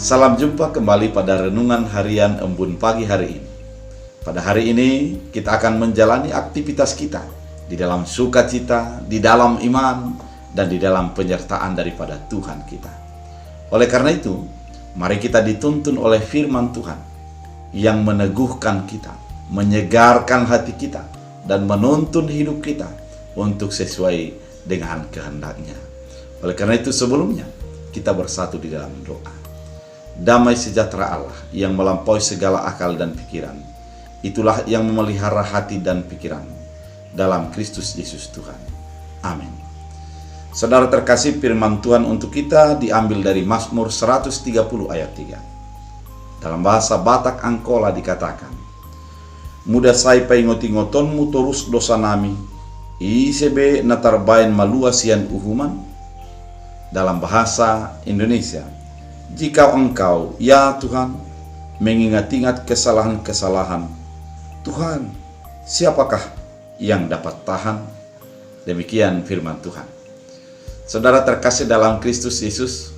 Salam jumpa kembali pada Renungan Harian Embun Pagi hari ini. Pada hari ini kita akan menjalani aktivitas kita di dalam sukacita, di dalam iman, dan di dalam penyertaan daripada Tuhan kita. Oleh karena itu, mari kita dituntun oleh firman Tuhan yang meneguhkan kita, menyegarkan hati kita, dan menuntun hidup kita untuk sesuai dengan kehendak-Nya. Oleh karena itu sebelumnya, kita bersatu di dalam doa. Damai sejahtera Allah yang melampaui segala akal dan pikiran, itulah yang memelihara hati dan pikiran dalam Kristus Yesus Tuhan. Amin. Saudara terkasih, firman Tuhan untuk kita diambil dari Mazmur 130 ayat 3. Dalam bahasa Batak Angkola dikatakan, "Muda sai paingot-ingotonmu terus dosa nami, isebe natarbain maluasian uhuman." Dalam bahasa Indonesia, jika engkau, ya Tuhan, mengingat-ingat kesalahan-kesalahan, Tuhan, siapakah yang dapat tahan? Demikian firman Tuhan. Saudara terkasih dalam Kristus Yesus,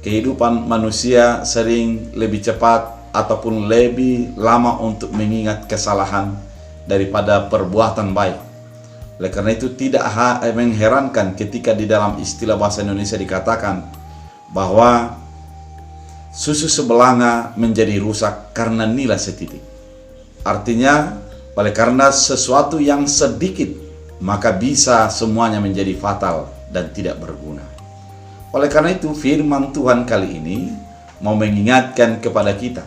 kehidupan manusia sering lebih cepat ataupun lebih lama untuk mengingat kesalahan daripada perbuatan baik. Oleh karena itu tidak mengherankan ketika di dalam istilah bahasa Indonesia dikatakan bahwa susu sebelanga menjadi rusak karena nila setitik. Artinya, oleh karena sesuatu yang sedikit, maka bisa semuanya menjadi fatal dan tidak berguna. Oleh karena itu, firman Tuhan kali ini mau mengingatkan kepada kita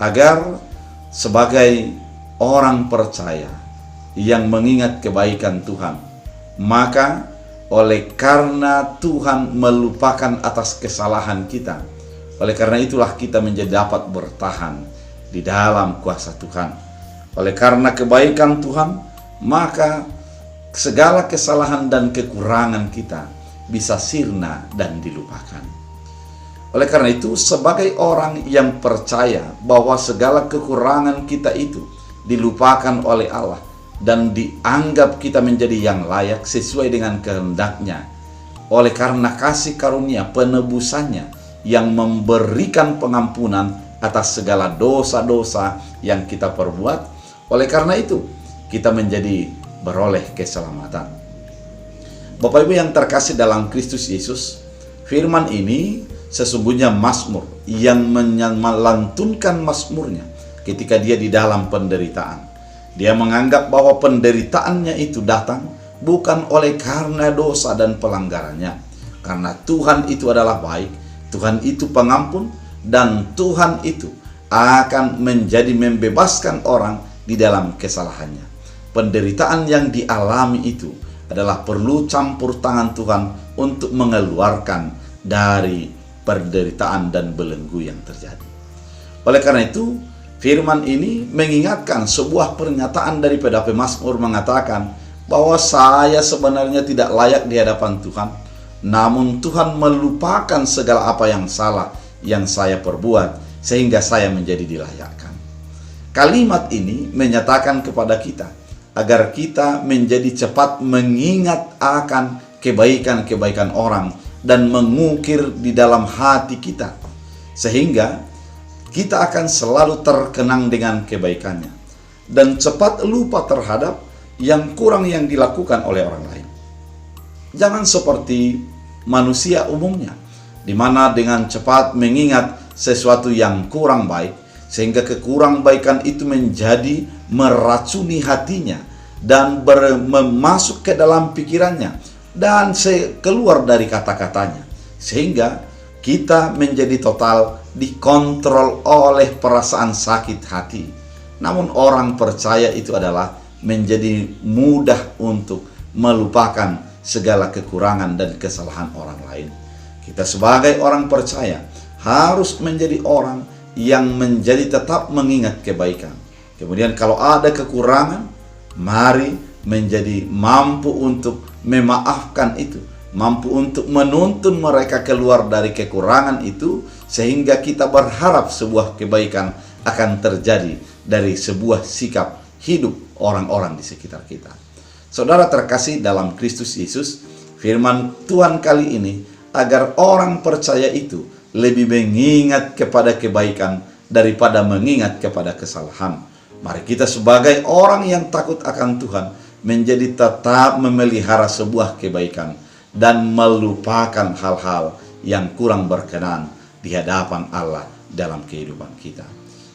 agar sebagai orang percaya yang mengingat kebaikan Tuhan, maka oleh karena Tuhan melupakan atas kesalahan kita, oleh karena itulah kita menjadi dapat bertahan di dalam kuasa Tuhan. Oleh karena kebaikan Tuhan, maka segala kesalahan dan kekurangan kita bisa sirna dan dilupakan. Oleh karena itu, sebagai orang yang percaya bahwa segala kekurangan kita itu dilupakan oleh Allah dan dianggap kita menjadi yang layak sesuai dengan kehendak-Nya, oleh karena kasih karunia penebusannya yang memberikan pengampunan atas segala dosa-dosa yang kita perbuat. Oleh karena itu, kita menjadi beroleh keselamatan. Bapak Ibu yang terkasih dalam Kristus Yesus, firman ini sesungguhnya Mazmur yang melantunkan mazmurnya ketika dia di dalam penderitaan. Dia menganggap bahwa penderitaannya itu datang bukan oleh karena dosa dan pelanggarannya, karena Tuhan itu adalah baik, Tuhan itu pengampun, dan Tuhan itu akan menjadi membebaskan orang di dalam kesalahannya. Penderitaan yang dialami itu adalah perlu campur tangan Tuhan untuk mengeluarkan dari penderitaan dan belenggu yang terjadi. Oleh karena itu, firman ini mengingatkan sebuah pernyataan daripada pemazmur mengatakan bahwa saya sebenarnya tidak layak di hadapan Tuhan, namun Tuhan melupakan segala apa yang salah yang saya perbuat sehingga saya menjadi dilayakkan. Kalimat ini menyatakan kepada kita agar kita menjadi cepat mengingat akan kebaikan-kebaikan orang dan mengukir di dalam hati kita, sehingga kita akan selalu terkenang dengan kebaikannya dan cepat lupa terhadap yang kurang yang dilakukan oleh orang lain. Jangan seperti manusia umumnya, di mana dengan cepat mengingat sesuatu yang kurang baik, sehingga kekurang-baikan itu menjadi meracuni hatinya dan masuk ke dalam pikirannya dan keluar dari kata-katanya, sehingga kita menjadi total dikontrol oleh perasaan sakit hati. Namun orang percaya itu adalah menjadi mudah untuk melupakan segala kekurangan dan kesalahan orang lain. Kita sebagai orang percaya harus menjadi orang yang menjadi tetap mengingat kebaikan. Kemudian kalau ada kekurangan, mari menjadi mampu untuk memaafkan itu, mampu untuk menuntun mereka keluar dari kekurangan itu, sehingga kita berharap sebuah kebaikan akan terjadi dari sebuah sikap hidup orang-orang di sekitar kita. Saudara terkasih dalam Kristus Yesus, firman Tuhan kali ini agar orang percaya itu lebih mengingat kepada kebaikan daripada mengingat kepada kesalahan. Mari kita sebagai orang yang takut akan Tuhan menjadi tetap memelihara sebuah kebaikan dan melupakan hal-hal yang kurang berkenan di hadapan Allah dalam kehidupan kita.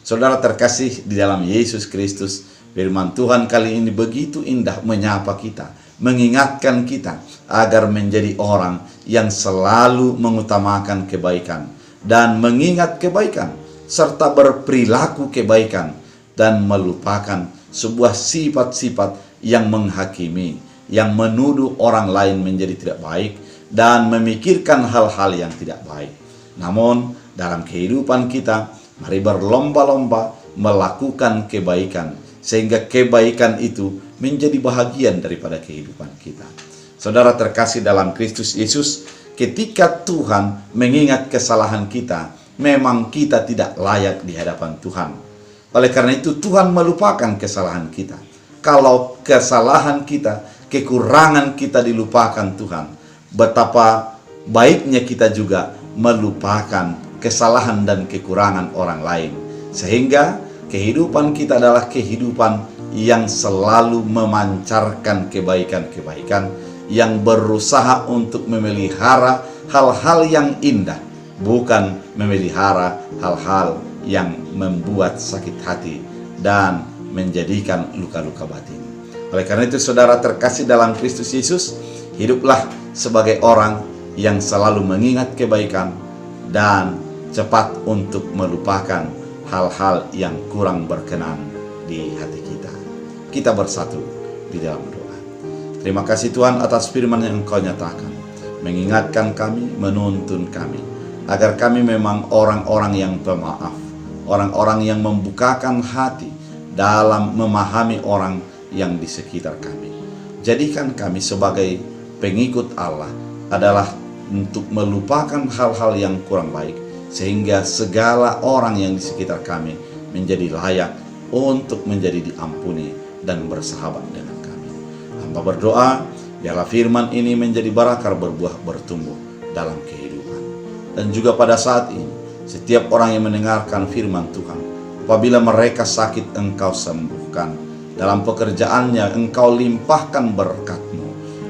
Saudara terkasih di dalam Yesus Kristus, firman Tuhan kali ini begitu indah menyapa kita, mengingatkan kita agar menjadi orang yang selalu mengutamakan kebaikan dan mengingat kebaikan serta berperilaku kebaikan dan melupakan sebuah sifat-sifat yang menghakimi, yang menuduh orang lain menjadi tidak baik dan memikirkan hal-hal yang tidak baik. Namun dalam kehidupan kita, mari berlomba-lomba melakukan kebaikan sehingga kebaikan itu menjadi bahagian daripada kehidupan kita. Saudara terkasih dalam Kristus Yesus, ketika Tuhan mengingat kesalahan kita, memang kita tidak layak di hadapan Tuhan. Oleh karena itu Tuhan melupakan kesalahan kita. Kalau kesalahan kita, kekurangan kita dilupakan Tuhan, betapa baiknya kita juga melupakan kesalahan dan kekurangan orang lain. Sehingga kehidupan kita adalah kehidupan yang selalu memancarkan kebaikan-kebaikan, yang berusaha untuk memelihara hal-hal yang indah, bukan memelihara hal-hal yang membuat sakit hati dan menjadikan luka-luka batin. Oleh karena itu saudara terkasih dalam Kristus Yesus, hiduplah sebagai orang yang selalu mengingat kebaikan dan cepat untuk melupakan hal-hal yang kurang berkenan di hati kita. Kita bersatu di dalam doa. Terima kasih Tuhan atas firman yang Engkau nyatakan, mengingatkan kami, menuntun kami, agar kami memang orang-orang yang pemaaf, orang-orang yang membukakan hati dalam memahami orang yang di sekitar kami. Jadikan kami sebagai pengikut Allah adalah untuk melupakan hal-hal yang kurang baik, sehingga segala orang yang di sekitar kami menjadi layak untuk menjadi diampuni dan bersahabat dengan kami. Hamba berdoa, biarlah firman ini menjadi barakar berbuah bertumbuh dalam kehidupan. Dan juga pada saat ini, setiap orang yang mendengarkan firman Tuhan, apabila mereka sakit Engkau sembuhkan, dalam pekerjaannya Engkau limpahkan berkat-Mu,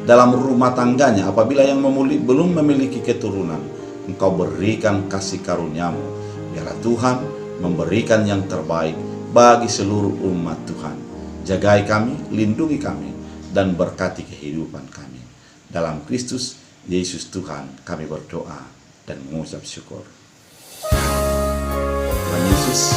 dalam rumah tangganya apabila yang belum memiliki keturunan, Engkau berikan kasih karunia-Mu. Biarlah Tuhan memberikan yang terbaik bagi seluruh umat Tuhan. Jagai kami, lindungi kami, dan berkati kehidupan kami. Dalam Kristus Yesus Tuhan kami berdoa dan mengucap syukur. Tuhan Yesus